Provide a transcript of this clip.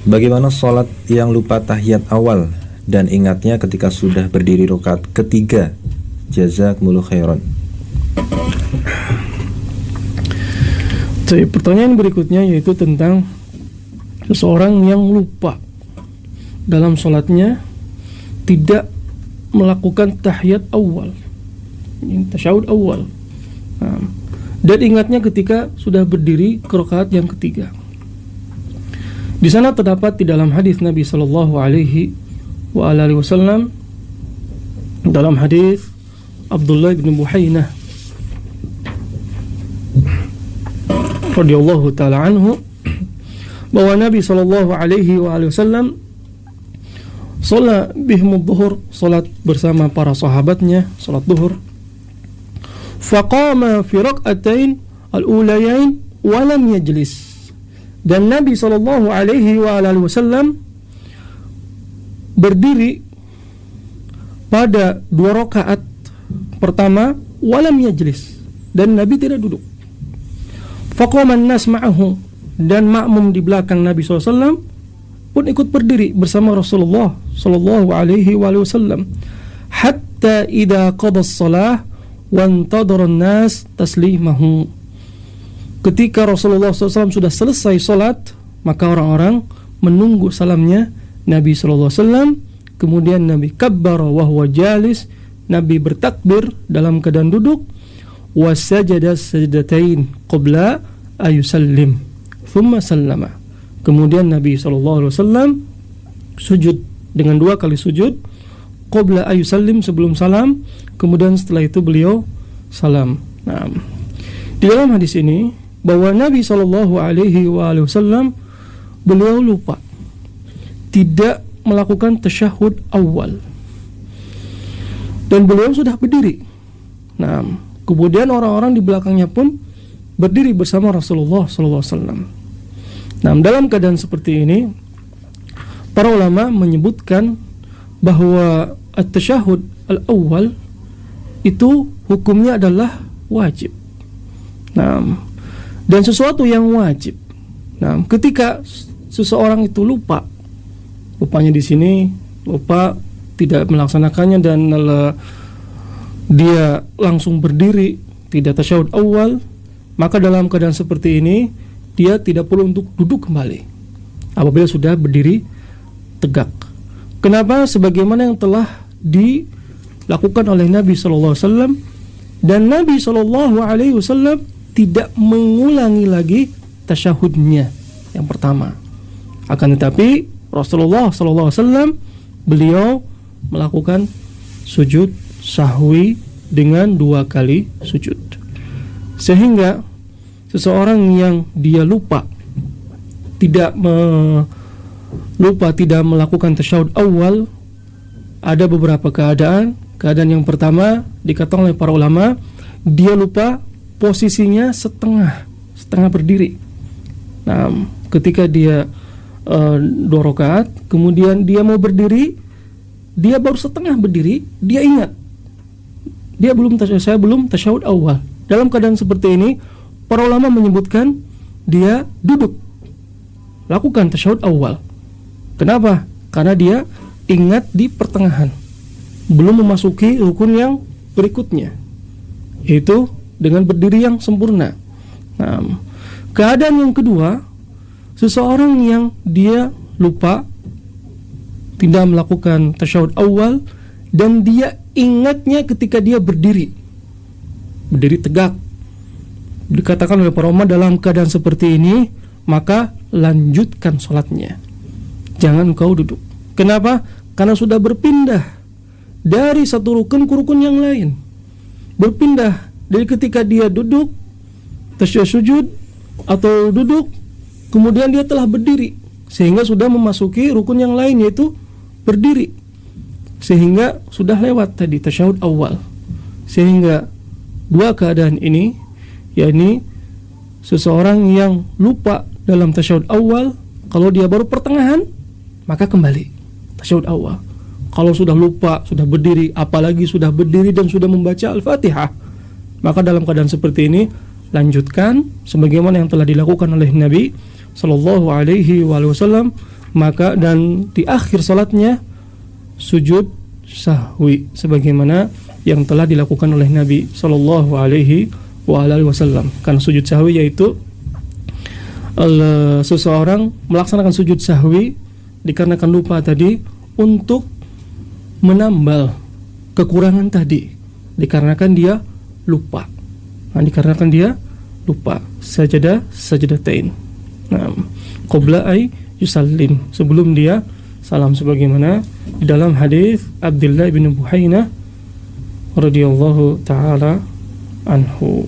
Bagaimana sholat yang lupa tahiyat awal dan ingatnya ketika sudah berdiri rakaat ketiga? Jazakumullahu khairan. Jadi, pertanyaan berikutnya yaitu tentang seseorang yang lupa dalam sholatnya, tidak melakukan tahiyat awal, tasyahud awal, dan ingatnya ketika sudah berdiri ke rakaat yang ketiga. Di sana terdapat di dalam hadis Nabi sallallahu alaihi wasallam, dalam hadis Abdullah bin Buhainah radhiyallahu taala anhu, bahwa Nabi sallallahu alaihi wasallam salat bihim adh-dhuhr, salat bersama para sahabatnya, salat zuhur. Faqama fi rak'atain al-ulayain wa lam yajlis. Dan Nabi sallallahu alaihi wasallam berdiri pada 2 rakaat pertama wa lam yajlis, dan Nabi tidak duduk. Faqama an-nas ma'ahu, dan makmum di belakang Nabi SAW pun ikut berdiri bersama Rasulullah sallallahu alaihi wasallam, hatta idza qada as-salah wa intadara an-nas taslimahu. Ketika Rasulullah SAW sudah selesai salat, maka orang-orang menunggu salamnya Nabi SAW. Kemudian Nabi kabbara wa huwa jalis, Nabi bertakbir dalam keadaan duduk, wa sajada sajdatain qabla ayusallim thumma sallama. Kemudian Nabi SAW sujud dengan 2 kali sujud, qabla ayusallim, sebelum salam, kemudian setelah itu beliau salam. Nah, di dalam hadis ini bahwa Nabi SAW beliau lupa, tidak melakukan tasyahud awal, dan beliau sudah berdiri. Nah, kemudian orang-orang di belakangnya pun berdiri bersama Rasulullah SAW. Nah, dalam keadaan seperti ini, para ulama menyebutkan bahwa at-tasyahud al-awwal itu hukumnya adalah wajib. Nah, dan sesuatu yang wajib. Nah, ketika seseorang itu lupanya di sini lupa, tidak melaksanakannya, dan dia langsung berdiri, tidak tasyahud awal, maka dalam keadaan seperti ini dia tidak perlu untuk duduk kembali apabila sudah berdiri tegak. Kenapa? Sebagaimana yang telah dilakukan oleh Nabi SAW, dan Nabi SAW tidak mengulangi lagi tasyahudnya yang pertama. Akan tetapi Rasulullah SAW beliau melakukan sujud sahwi dengan 2 kali sujud. Sehingga seseorang yang dia tidak melakukan tasyahud awal, ada beberapa keadaan. Keadaan yang pertama dikatakan oleh para ulama, dia lupa posisinya setengah berdiri. Nah, ketika dia 2 rakaat, kemudian dia mau berdiri, dia baru setengah berdiri, dia ingat saya belum tasyahud awal. Dalam keadaan seperti ini, para ulama menyebutkan dia duduk, lakukan tasyahud awal. Kenapa? Karena dia ingat di pertengahan, belum memasuki rukun yang berikutnya, yaitu dengan berdiri yang sempurna. Nah, keadaan yang kedua, seseorang yang dia lupa, tidak melakukan tasyahud awal, dan dia ingatnya ketika dia berdiri tegak. Dikatakan oleh para ulama, dalam keadaan seperti ini maka lanjutkan sholatnya, jangan kau duduk. Kenapa? Karena sudah berpindah dari satu rukun ke rukun yang lain. Berpindah dari ketika dia duduk tasyahud sujud atau duduk, kemudian dia telah berdiri, sehingga sudah memasuki rukun yang lain, yaitu berdiri, sehingga sudah lewat tadi tasyahud awal. Sehingga 2 keadaan ini, yakni seseorang yang lupa dalam tasyahud awal, kalau dia baru pertengahan maka kembali tasyahud awal. Kalau sudah lupa, sudah berdiri, apalagi sudah berdiri dan sudah membaca Al-Fatihah, maka dalam keadaan seperti ini lanjutkan sebagaimana yang telah dilakukan oleh Nabi sallallahu alaihi wasallam, maka dan di akhir salatnya sujud sahwi sebagaimana yang telah dilakukan oleh Nabi Shallallahu Alaihi Wasallam. Karena sujud sahwi yaitu seseorang melaksanakan sujud sahwi dikarenakan lupa tadi untuk menambal kekurangan tadi, dikarenakan dia lupa. Dikarenakan dia lupa. Sajadatain. Qabla ay yusallim, sebelum dia salam, sebagaimana di dalam hadis Abdullah bin Buhainah radhiyallahu taala anhu.